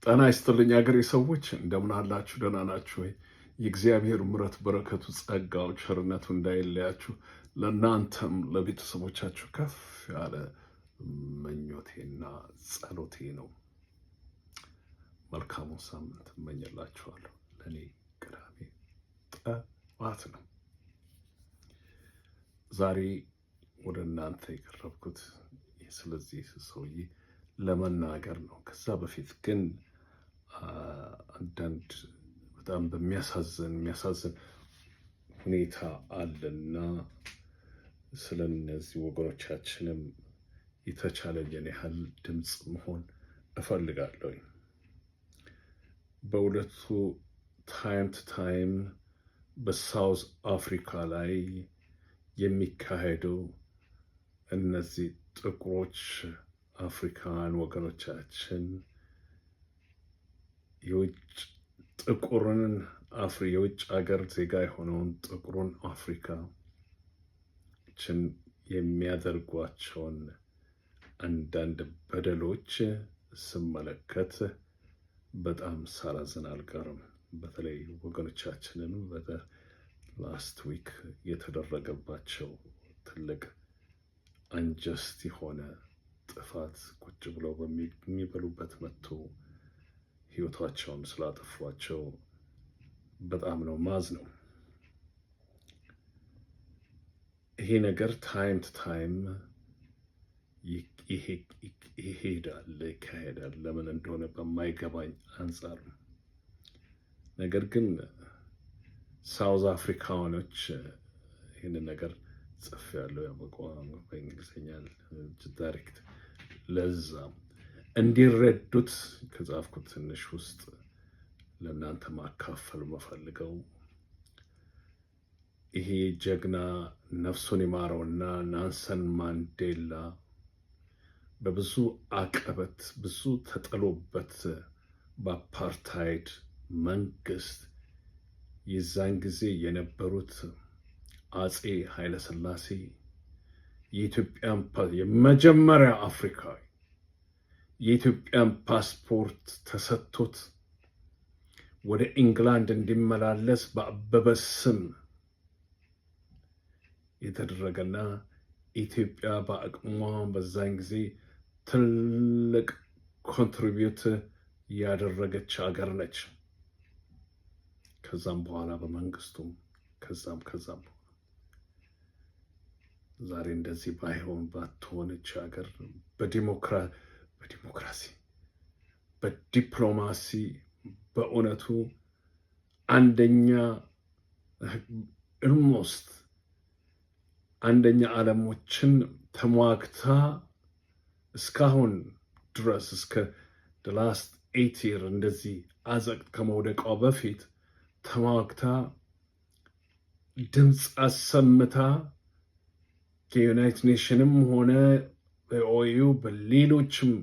ጤና ይስጥልኝ አገሬ ሰዎች እንደምን አላችሁ? ደህና ናችሁ ወይ? የእግዚአብሔር ምሕረት በረከቱ፣ ጸጋው፣ ቸርነቱ እንዳይለያችሁ ለእናንተም ለቤተሰቦቻችሁ ከፍ ያለ ምኞቴና ጸሎቴ ነው። መልካሙን ሳምንት እመኝላችኋለሁ። ለእኔ ቅዳሜ ጠዋት ነው። ዛሬ ወደ እናንተ የቀረብኩት ስለዚህ ሰውዬ ለመናገር ነው። ከዛ በፊት ግን አንዳንድ በጣም የሚያሳዝን ሁኔታ አለና ስለነዚህ ወገኖቻችንም የተቻለኝን ያህል ድምፅ መሆን እፈልጋለሁ። በሁለቱ ታይም ቱ ታይም በሳውዝ አፍሪካ ላይ የሚካሄደው እነዚህ ጥቁሮች አፍሪካን ወገኖቻችን የውጭ ሀገር ዜጋ የሆነውን ጥቁሩን አፍሪካችን የሚያደርጓቸውን አንዳንድ በደሎች ስመለከት በጣም ሳላዝን አልቀርም። በተለይ ወገኖቻችንን ላስት ዊክ የተደረገባቸው ትልቅ አንጀስት የሆነ ጥፋት ቁጭ ብለው በሚበሉበት መጥቶ ህይወታቸውን ስላጠፏቸው በጣም ነው ማዝነው። ይሄ ነገር ታይም ቱ ታይም ይካሄዳል። ለምን እንደሆነ በማይገባኝ አንጻር ነው። ነገር ግን ሳውዝ አፍሪካኖች ይህንን ነገር ጽፍ ያለው በእንግሊዝኛ ዳይሬክት ለዛም እንዲረዱት ከጻፍኩት ትንሽ ውስጥ ለእናንተ ማካፈል መፈልገው ይሄ ጀግና ነፍሱን ይማረውና ኔልሰን ማንዴላ በብዙ አቀበት ብዙ ተጥሎበት በአፓርታይድ መንግስት የዛን ጊዜ የነበሩት አፄ ኃይለሥላሴ የኢትዮጵያን የመጀመሪያ አፍሪካዊ የኢትዮጵያን ፓስፖርት ተሰጥቶት ወደ ኢንግላንድ እንዲመላለስ በአበበ ስም የተደረገና ኢትዮጵያ በአቅሟ በዛን ጊዜ ትልቅ ኮንትሪቢዩት ያደረገች ሀገር ነች። ከዛም በኋላ በመንግስቱም ከዛም ዛሬ እንደዚህ ባትሆንች ሀገር በዲሞክራሲ በዲፕሎማሲ በእውነቱ አንደኛ ዓለሞችን ተሟግታ እስካሁን ድረስ እስከ the last 8 years እንደዚህ አዘቅት ከመውደቋ በፊት ተሟግታ ድምፅ አሰምታ ከዩናይትድ ኔሽንም ሆነ በኦዩ በሌሎችም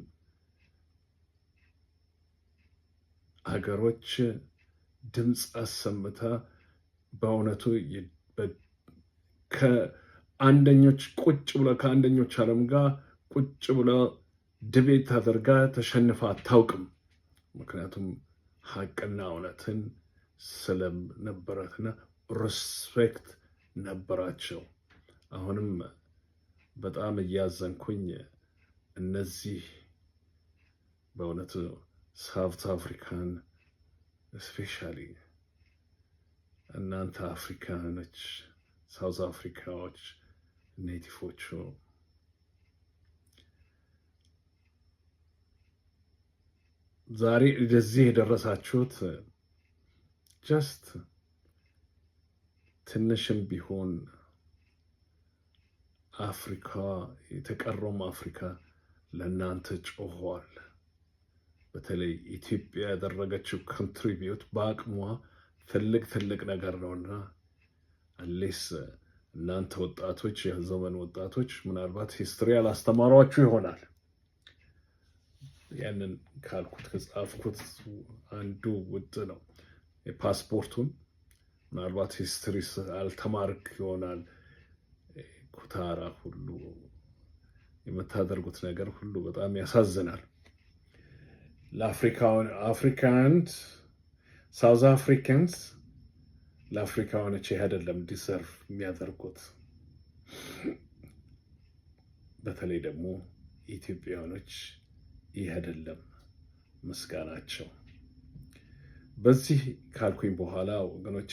ሀገሮች ድምፅ አሰምታ በእውነቱ ከአንደኞች ዓለም ጋር ቁጭ ብላ ድቤት አድርጋ ተሸንፋ አታውቅም። ምክንያቱም ሀቅና እውነትን ስለነበራትና ሪስፔክት ነበራቸው። አሁንም በጣም እያዘንኩኝ እነዚህ በእውነቱ ሳውት አፍሪካን ስፔሻሊ እናንተ አፍሪካኖች ሳውዝ አፍሪካዎች ኔቲቮቹ ዛሬ እንደዚህ የደረሳችሁት ጀስት ትንሽም ቢሆን አፍሪካ የተቀረውም አፍሪካ ለእናንተ ጮኸዋል። በተለይ ኢትዮጵያ ያደረገችው ኮንትሪቢዩት በአቅሟ ትልቅ ነገር ነውና አሌስ እናንተ ወጣቶች የዘመን ወጣቶች ምናልባት ሂስትሪ ያላስተማሯችሁ ይሆናል። ያንን ካልኩት ከጻፍኩት አንዱ ውጥ ነው። የፓስፖርቱን ምናልባት ሂስትሪ አልተማርክ ይሆናል። ኩታራ ሁሉ የምታደርጉት ነገር ሁሉ በጣም ያሳዝናል። ለአፍሪካንስ ሳውዝ አፍሪካንስ ለአፍሪካውያኖች ይህ አይደለም ዲሰርቭ የሚያደርጉት። በተለይ ደግሞ ኢትዮጵያውያኖች ይህ አይደለም ምስጋናቸው። በዚህ ካልኩኝ በኋላ ወገኖቼ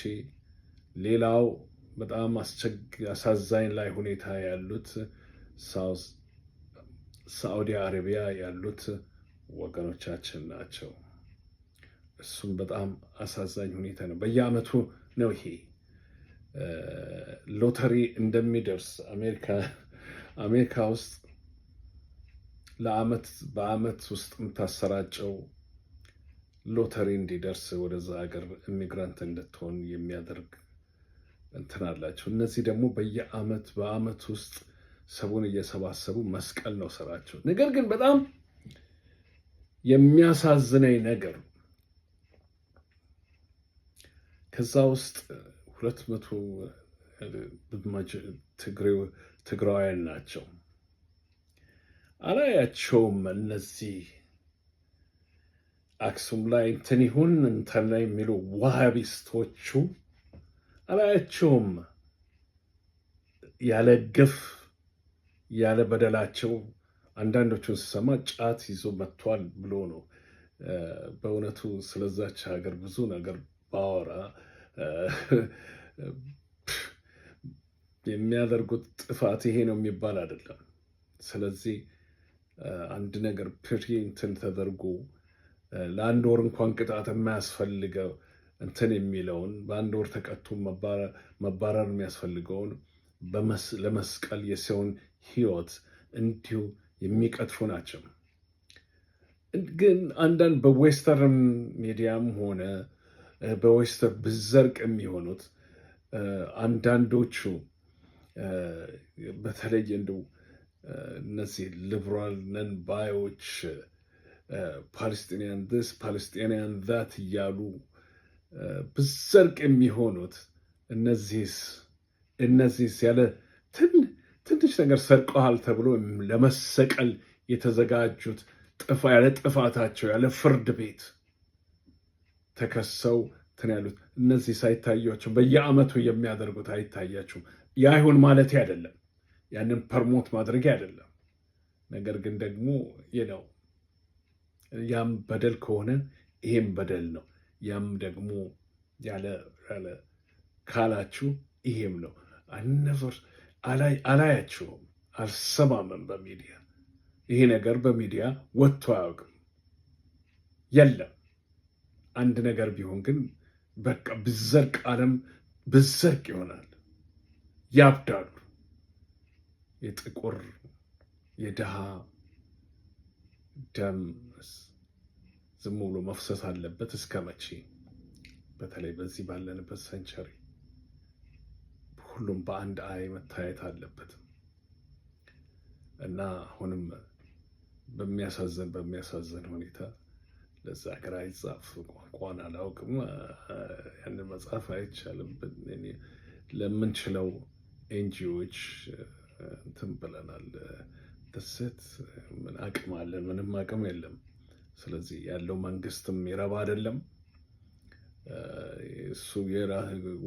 ሌላው በጣም አሳዛኝ ላይ ሁኔታ ያሉት ሳዑዲ አረቢያ ያሉት ወገኖቻችን ናቸው። እሱም በጣም አሳዛኝ ሁኔታ ነው። በየዓመቱ ነው ይሄ ሎተሪ እንደሚደርስ አሜሪካ ውስጥ በዓመት ውስጥ የምታሰራጨው ሎተሪ እንዲደርስ ወደዛ ሀገር ኢሚግራንት እንድትሆን የሚያደርግ እንትን አላቸው። እነዚህ ደግሞ በዓመት ውስጥ ሰቡን እየሰባሰቡ መስቀል ነው ስራቸው። ነገር ግን በጣም የሚያሳዝነኝ ነገር ከዛ ውስጥ 200 ትግራውያን ናቸው። አላያቸውም። እነዚህ አክሱም ላይ እንትን ይሁን እንትን ላይ የሚሉ ዋሃቢስቶቹ አላያቸውም። ያለ ግፍ ያለ በደላቸው አንዳንዶቹን ስሰማ ጫት ይዞ መጥቷል ብሎ ነው። በእውነቱ ስለዛች ሀገር ብዙ ነገር ባወራ የሚያደርጉት ጥፋት ይሄ ነው የሚባል አይደለም። ስለዚህ አንድ ነገር እንትን ተደርጎ ለአንድ ወር እንኳን ቅጣት የማያስፈልገው እንትን የሚለውን በአንድ ወር ተቀጥቶ መባረር የሚያስፈልገውን ለመስቀል የሰውን ሕይወት እንዲሁ የሚቀጥፉ ናቸው። ግን አንዳንድ በዌስተርን ሚዲያም ሆነ በዌስተርን ብዘርቅ የሚሆኑት አንዳንዶቹ በተለይ እንደው እነዚህ ሊበራል ነን ባዮች ፓለስቲኒያን ስ ፓለስቲኒያን ዛት እያሉ ብዘርቅ የሚሆኑት እነዚህስ ያለ ትንሽ ነገር ሰርቀዋል ተብሎ ለመሰቀል የተዘጋጁት ያለ ጥፋታቸው ያለ ፍርድ ቤት ተከሰው እንትን ያሉት እነዚህ ሳይታያቸው በየዓመቱ የሚያደርጉት አይታያችሁም። ያ ይሁን ማለት አይደለም፣ ያንን ፐርሞት ማድረግ አይደለም። ነገር ግን ደግሞ ነው ያም በደል ከሆነ ይሄም በደል ነው። ያም ደግሞ ያለ ካላችሁ ይሄም ነው። አላያችሁም፣ አልሰማምም። በሚዲያ ይሄ ነገር በሚዲያ ወጥቶ አያውቅም። የለም አንድ ነገር ቢሆን ግን በቃ ብዘርቅ ዓለም ብዘርቅ ይሆናል። ያብዳሉ። የጥቁር የድሃ ደም ዝም ብሎ መፍሰስ አለበት እስከ መቼ? በተለይ በዚህ ባለንበት ሰንቸሪ ሁሉም በአንድ አይ መታየት አለበት እና አሁንም በሚያሳዝን ሁኔታ ለዛ ሀገር አይጻፍ ቋንቋን አላውቅም፣ ያንን መጽሐፍ አይቻልም። ለምንችለው ኤንጂኦዎች እንትን ብለናል። ደሴት ምን አቅም አለን? ምንም አቅም የለም። ስለዚህ ያለው መንግስትም ይረባ አይደለም። እሱ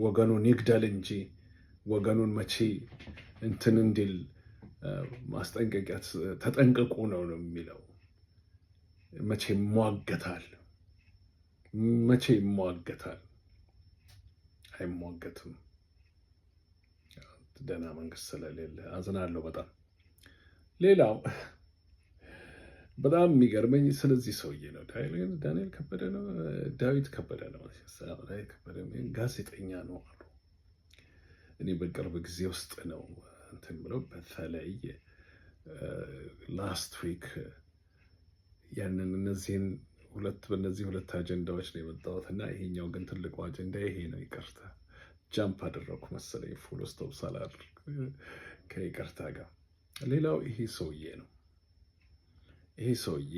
ወገኑን ይግደል እንጂ ወገኑን መቼ እንትን እንዲል ማስጠንቀቂያ ተጠንቅቁ ነው የሚለው። መቼ ይሟገታል? አይሟገትም። ደህና መንግስት ስለሌለ አዝናለሁ በጣም። ሌላው በጣም የሚገርመኝ ስለዚህ ሰውዬ ነው። ዳንኤል ከበደ ነው፣ ዳዊት ከበደ ነው፣ ጋዜጠኛ ነው አሉ። እኔ በቅርብ ጊዜ ውስጥ ነው እንትን ብለው በተለይ ላስት ዊክ ያንን በእነዚህ ሁለት አጀንዳዎች ነው የመጣሁት እና ይሄኛው ግን ትልቁ አጀንዳ ይሄ ነው። ይቅርታ ጃምፕ አደረኩ መሰለኝ ፉል ስቶፕ ሳላደርግ ከይቅርታ ጋር። ሌላው ይሄ ሰውዬ ነው። ይሄ ሰውዬ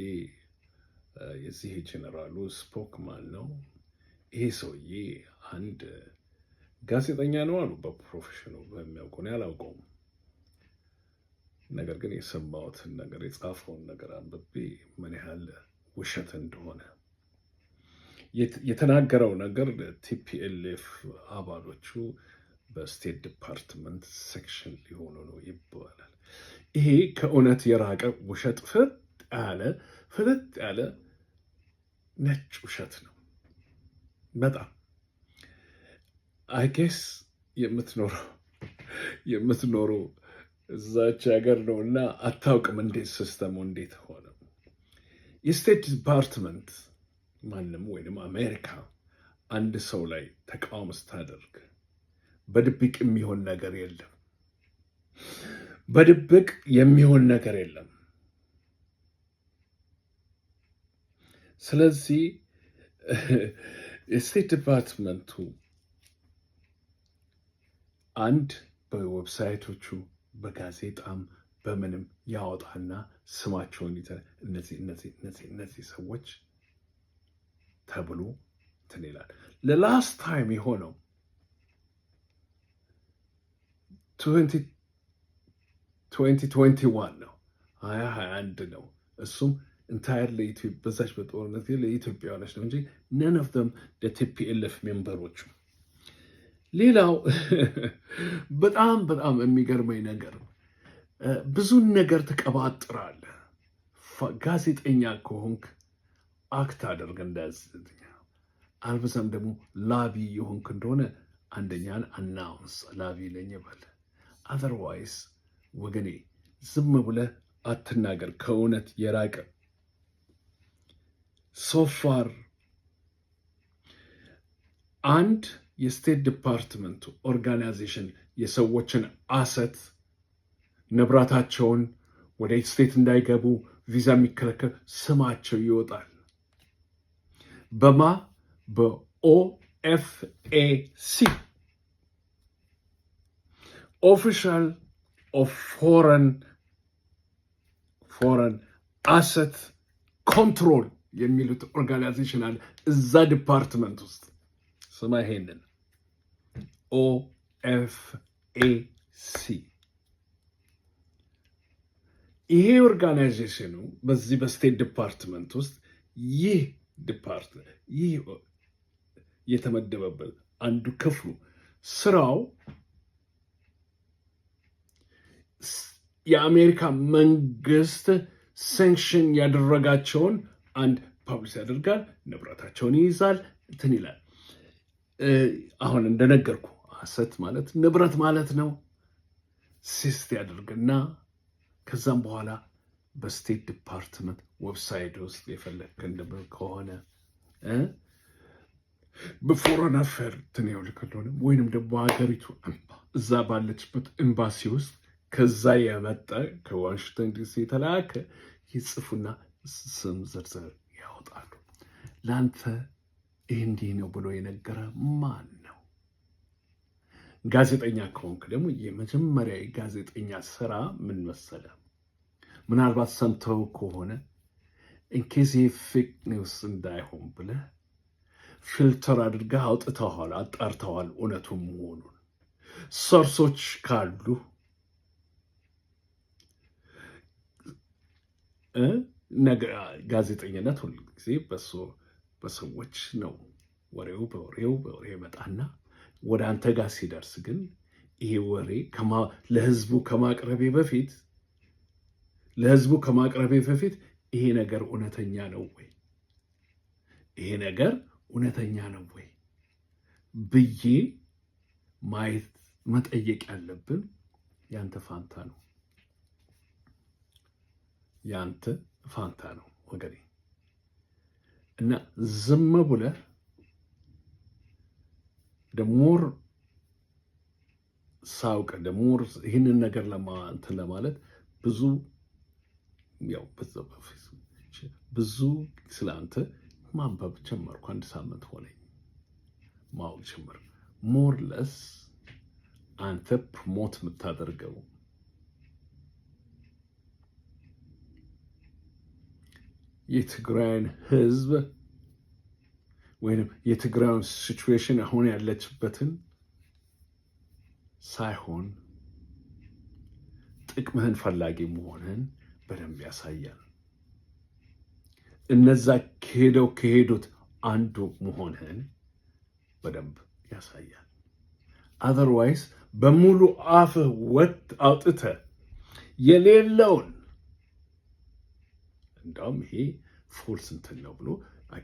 የዚህ ጀነራሉ ስፖክማን ነው። ይሄ ሰውዬ አንድ ጋዜጠኛ ነው አሉ በፕሮፌሽኑ በሚያውቁ ነው፣ ያላውቀውም። ነገር ግን የሰማሁትን ነገር የጻፈውን ነገር አንብቤ ምን ያህል ውሸት እንደሆነ የተናገረው ነገር ቲፒኤልኤፍ አባሎቹ በስቴት ዲፓርትመንት ሴክሽን ሊሆኑ ነው ይባላል። ይሄ ከእውነት የራቀ ውሸት፣ ፍጥጥ ያለ ነጭ ውሸት ነው። በጣም አይጌስ የምትኖረው እዛች ሀገር ነው እና አታውቅም እንዴት ሲስተሙ እንዴት ሆነ። የስቴት ዲፓርትመንት ማንም ወይም አሜሪካ አንድ ሰው ላይ ተቃውሞ ስታደርግ በድብቅ የሚሆን ነገር የለም። በድብቅ የሚሆን ነገር የለም። ስለዚህ የስቴት ዲፓርትመንቱ አንድ በዌብሳይቶቹ በጋዜጣም በምንም ያወጣና ስማቸውን እነዚህ ሰዎች ተብሎ እንትን ይላል። ለላስት ታይም የሆነው 2021 ነው፣ 2021 ነው። እሱም ኢንታየር በዛች በጦርነት ለኢትዮጵያውያኖች ነው እንጂ ነን ኦፍ ዘም ለቲፒኤልኤፍ ሜምበሮቹ። ሌላው በጣም የሚገርመኝ ነገር ብዙን ነገር ትቀባጥራለህ። ጋዜጠኛ ከሆንክ አክት አደርግ እንደዚህ፣ አልበዛም ደግሞ ላቢ የሆንክ እንደሆነ አንደኛን አናውንስ ላቢ ለኝ በል። አዘርዋይስ ወገኔ ዝም ብለህ አትናገር፣ ከእውነት የራቀ ሶፋር። አንድ የስቴት ዲፓርትመንቱ ኦርጋናይዜሽን የሰዎችን አሰት ንብረታቸውን ወደ ስቴት እንዳይገቡ ቪዛ የሚከለከል ስማቸው ይወጣል። በማ በኦኤፍኤሲ ኦፊሻል ኦፍ ፎረን አሰት ኮንትሮል የሚሉት ኦርጋናይዜሽን አለ እዛ ዲፓርትመንት ውስጥ። ስማ ይሄንን ኦኤፍኤሲ። ይሄ ኦርጋናይዜሽኑ በዚህ በስቴት ዲፓርትመንት ውስጥ ይህ የተመደበበት አንዱ ክፍሉ ስራው የአሜሪካ መንግስት ሳንክሽን ያደረጋቸውን አንድ ፐብሊሽ ያደርጋል፣ ንብረታቸውን ይይዛል፣ እንትን ይላል። አሁን እንደነገርኩ አሰት ማለት ንብረት ማለት ነው። ሲስት ያደርግና ከዛም በኋላ በስቴት ዲፓርትመንት ዌብሳይት ውስጥ የፈለግክ ከሆነ በፎረን አፌር ትንያው ልክልሆነ ወይንም ደግሞ ሀገሪቱ እዛ ባለችበት ኤምባሲ ውስጥ ከዛ የመጣ ከዋሽንግተን ዲሲ የተላከ ይጽፉና ስም ዝርዝር ያወጣሉ። ለአንተ ይህ እንዲህ ነው ብሎ የነገረ ማን ነው? ጋዜጠኛ ከሆንክ ደግሞ የመጀመሪያ የጋዜጠኛ ስራ ምን መሰለ? ምናልባት ሰምተው ከሆነ ኢንኬዝ ፌክ ኒውስ እንዳይሆን ብለህ ፊልተር አድርገህ አውጥተዋል፣ አጣርተዋል እውነቱን መሆኑን። ሶርሶች ካሉ ጋዜጠኝነት ሁሉ ጊዜ በሰዎች ነው። ወሬው ይመጣና ወደ አንተ ጋር ሲደርስ ግን ይሄ ወሬ ለህዝቡ ከማቅረቤ በፊት ይሄ ነገር እውነተኛ ነው ወይ? ይሄ ነገር እውነተኛ ነው ወይ ብዬ ማየት መጠየቅ ያለብን ያንተ ፋንታ ነው። ያንተ ፋንታ ነው ወገኔ። እና ዝም ብለህ ደሞር ሳውቅ ደሞር ይህንን ነገር እንትን ለማለት ብዙ ስለአንተ ማንበብ ጀመርኩ። 1 ሳምንት ሆነኝ ማወቅ ጀመር። ሞር ለስ አንተ ፕሮሞት የምታደርገው የትግራይን ህዝብ ወይም የትግራይን ሲቹዌሽን አሁን ያለችበትን ሳይሆን ጥቅምህን ፈላጊ መሆንህን በደንብ ያሳያል። እነዛ ከሄዱት አንዱ መሆንህን በደንብ ያሳያል። አዘርዋይስ በሙሉ አፍህ አውጥተህ የሌለውን እንዳውም ይሄ ፎልስ እንትን ነው ብሎ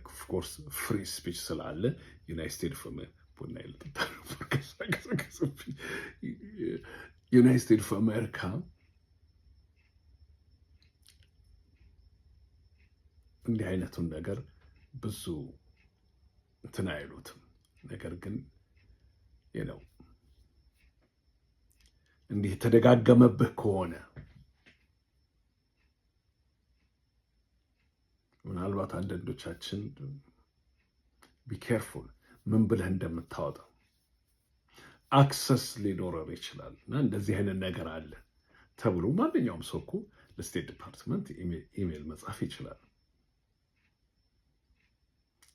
ኦፍኮርስ ፍሪ ስፒች ስላለ ዩናይትድ ስቴትስ ቡና ይልጥጣ ዩናይትድ ስቴትስ ኦፍ አሜሪካ እንዲህ አይነቱን ነገር ብዙ እንትን አይሉትም። ነገር ግን ነው እንዲህ የተደጋገመብህ ከሆነ ምናልባት አንዳንዶቻችን ቢኬርፉል ምን ብለህ እንደምታወጣው አክሰስ ሊኖረን ይችላል እና እንደዚህ አይነት ነገር አለ ተብሎ ማንኛውም ሰው እኮ ለስቴት ዲፓርትመንት ኢሜል መጻፍ ይችላል።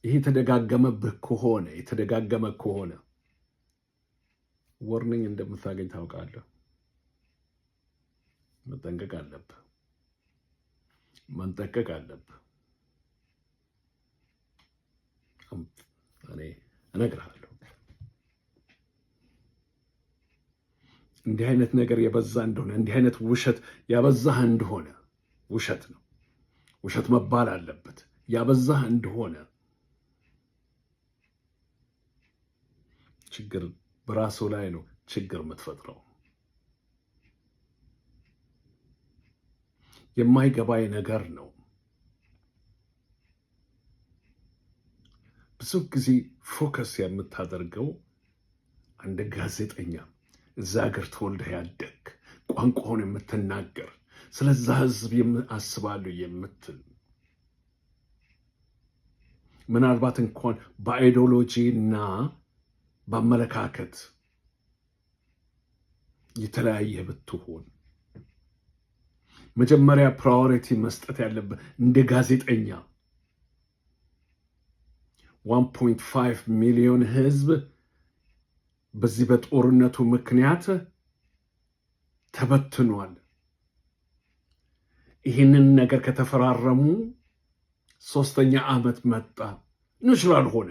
ይሄ የተደጋገመ ከሆነ ወርኒንግ እንደምታገኝ ታውቃለህ። መጠንቀቅ አለብህ። እኔ እነግርሃለሁ እንዲህ አይነት ነገር የበዛ እንደሆነ እንዲህ አይነት ውሸት ያበዛህ እንደሆነ ውሸት ነው፣ ውሸት መባል አለበት። ያበዛህ እንደሆነ ችግር በራሱ ላይ ነው ችግር የምትፈጥረው። የማይገባኝ ነገር ነው። ብዙ ጊዜ ፎከስ የምታደርገው አንድ ጋዜጠኛ እዛ ሀገር ተወልደህ ያደግ ቋንቋውን የምትናገር ስለዛ ሕዝብ አስባለሁ የምትል ምናልባት እንኳን በአይዲዮሎጂ እና በአመለካከት የተለያየ ብትሆን መጀመሪያ ፕራዮሪቲ መስጠት ያለበት እንደ ጋዜጠኛ 1.5 ሚሊዮን ሕዝብ በዚህ በጦርነቱ ምክንያት ተበትኗል። ይህንን ነገር ከተፈራረሙ 3ኛ ዓመት መጣ። ንሽላል ሆነ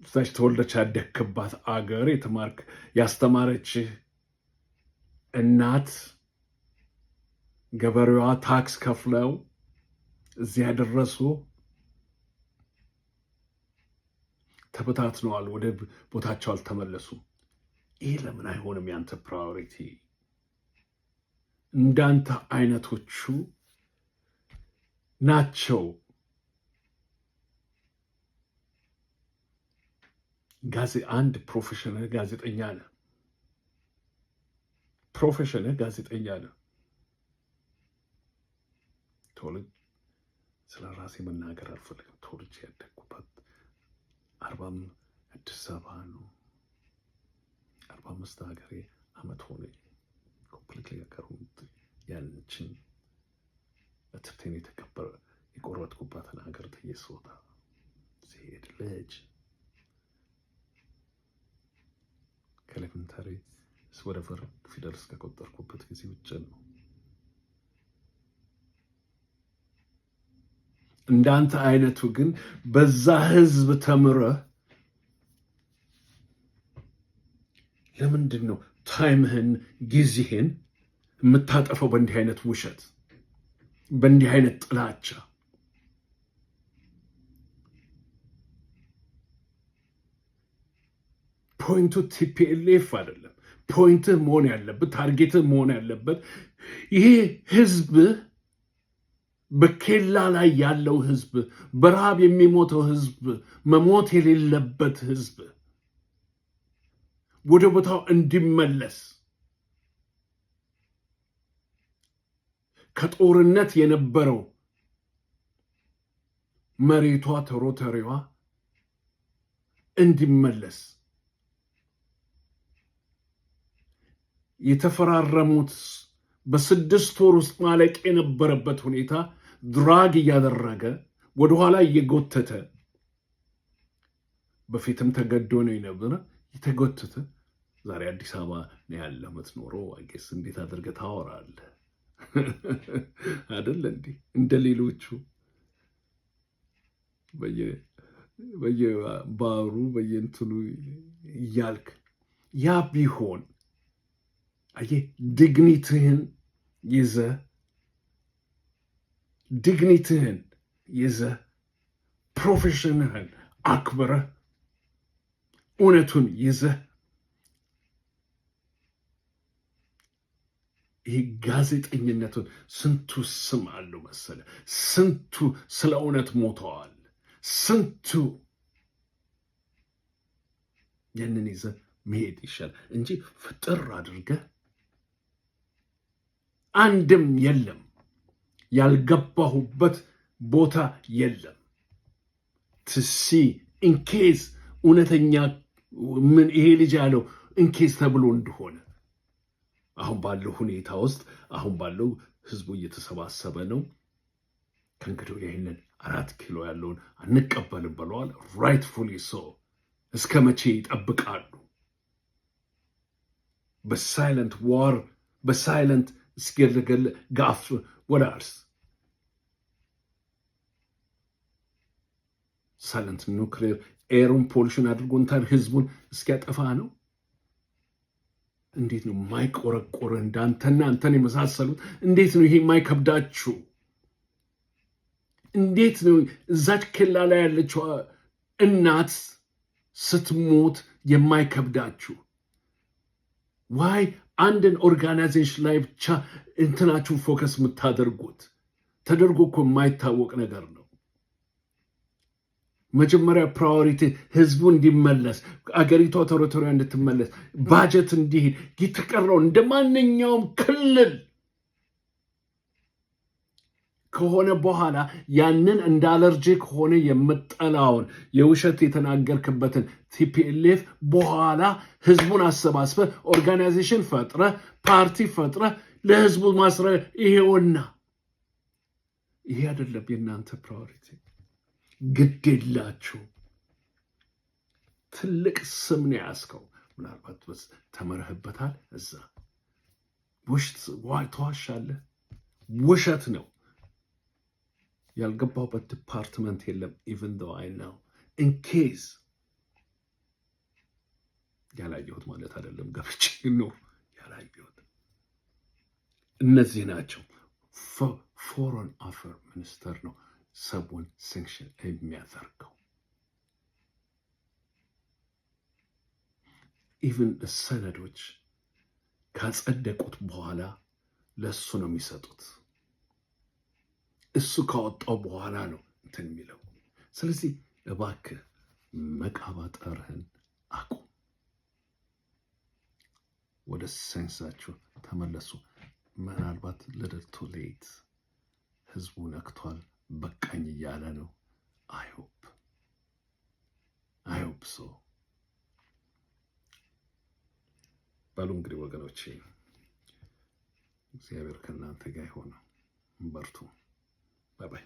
እዛች ተወልደች ያደግክባት አገር የተማርክ ያስተማረችህ እናት ገበሬዋ ታክስ ከፍለው እዚህ ያደረሱ ተበታትነዋል፣ ወደ ቦታቸው አልተመለሱም። ይህ ለምን አይሆንም? ያንተ ፕራዮሪቲ እንዳንተ አይነቶቹ ናቸው። አንድ ፕሮፌሽናል ጋዜጠኛ ነህ። ስለ ራሴ መናገር አልፈልግም። ተወልጄ ያደግኩበት አዲስ አበባ ነው። 45 ሀገሬ አመት ሆነ ኮምፕሊትሊ ያቀሩት ያንቺን በትርቴን የቆረጥኩባትን ሀገር ጥዬ ስወጣ ሲሄድ ልጅ ከኤሌመንታሪ ወደ ፊደል እስከቆጠርኩበት ጊዜ ውጭ ነው። እንዳንተ አይነቱ ግን በዛ ህዝብ ተምረህ ለምንድን ነው ታይምህን ጊዜህን የምታጠፈው በእንዲህ አይነት ውሸት፣ በእንዲህ አይነት ጥላቻ? ፖይንቱ ቲፒኤልኤፍ አይደለም። ፖይንትህ መሆን ያለበት ታርጌትህ መሆን ያለበት ይሄ ህዝብ፣ በኬላ ላይ ያለው ህዝብ፣ በረሃብ የሚሞተው ህዝብ፣ መሞት የሌለበት ህዝብ ወደ ቦታው እንዲመለስ ከጦርነት የነበረው መሬቷ ተሮተሪዋ እንዲመለስ የተፈራረሙት በ6 ወር ውስጥ ማለቅ የነበረበት ሁኔታ ድራግ እያደረገ ወደኋላ እየጎተተ በፊትም ተገዶ ነው የነበረ የተጎተተ ዛሬ አዲስ አበባ ነው ያለ የምትኖረው። አጌስ እንዴት አድርገህ ታወራለህ? አይደል እንዴ? እንደ ሌሎቹ በየባሩ በየእንትኑ እያልክ ያ ቢሆን አየህ ዲግኒትህን ይዘህ ፕሮፌሽንህን አክብረህ እውነቱን ይዘህ ይህ ጋዜጠኝነቱን ስንቱ ስም አለው መሰለ፣ ስንቱ ስለ እውነት ሞተዋል፣ ስንቱ ያንን ይዘህ መሄድ ይሻል እንጂ ፍጥር አድርገህ አንድም የለም ያልገባሁበት ቦታ የለም ትሲ ኢንኬዝ እውነተኛ ምን ይሄ ልጅ ያለው ኢንኬዝ ተብሎ እንደሆነ አሁን ባለው ሁኔታ ውስጥ አሁን ባለው ህዝቡ እየተሰባሰበ ነው። ከእንግዲህ ይህንን 4 ኪሎ ያለውን አንቀበልም ብለዋል። ራይትፉሊ ሶ። እስከ መቼ ይጠብቃሉ? በሳይለንት ዋር በሳይለንት እስኪገለ ጋፍ ወዳርስ ሳይለንት ኑክሌር ኤሩን ፖሊሽን አድርጎ እንታን ህዝቡን እስኪያጠፋ ነው። እንዴት ነው የማይቆረቆር እንዳንተና አንተን የመሳሰሉት? እንዴት ነው ይሄ የማይከብዳችሁ? እንዴት ነው እዛች ኬላ ላይ ያለችው እናት ስትሞት የማይከብዳችሁ? ዋይ አንድን ኦርጋናይዜሽን ላይ ብቻ እንትናችሁን ፎከስ የምታደርጉት? ተደርጎ እኮ የማይታወቅ ነገር ነው። መጀመሪያ ፕራዮሪቲ ህዝቡ እንዲመለስ፣ አገሪቷ ቴሪቶሪያ እንድትመለስ፣ ባጀት እንዲሄድ፣ የተቀረው እንደ ማንኛውም ክልል ከሆነ በኋላ ያንን እንደ አለርጂክ ሆነ የምጠላውን የውሸት የተናገርክበትን ቲፒኤልኤፍ በኋላ ህዝቡን አሰባስበ ኦርጋናይዜሽን ፈጥረ ፓርቲ ፈጥረ ለህዝቡ ማስረ ይሄውና። ይሄ አይደለም የእናንተ ፕራዮሪቲ። ግድ የላችሁ። ትልቅ ስም ነው ያስከው። ምናልባት ተመረህበታል። እዛ ተዋሻለህ። ውሸት ነው። ያልገባሁበት ዲፓርትመንት የለም። ኢቨን ዶ አይ ነው ኢንኬዝ ያላየሁት ማለት አይደለም። ገብቼ ነው ያላየሁት። እነዚህ ናቸው። ፎረን አፌር ሚኒስተር ነው ሰቡን ሳንክሽን የሚያደርገው። ኢቨን ሰነዶች ካጸደቁት በኋላ ለእሱ ነው የሚሰጡት። እሱ ካወጣው በኋላ ነው እንትን የሚለው። ስለዚህ እባክህ መቃባጠርህን አቁም። ወደ ሳይንሳችሁ ተመለሱ። ምናልባት ልትል ቱ ሌት ህዝቡ ነክቷል፣ በቃኝ እያለ ነው። አይሆፕ ሶ ባሉ እንግዲህ ወገኖቼ እግዚአብሔር ከእናንተ ጋር ይሆነ። በርቱ። ባይ ባይ።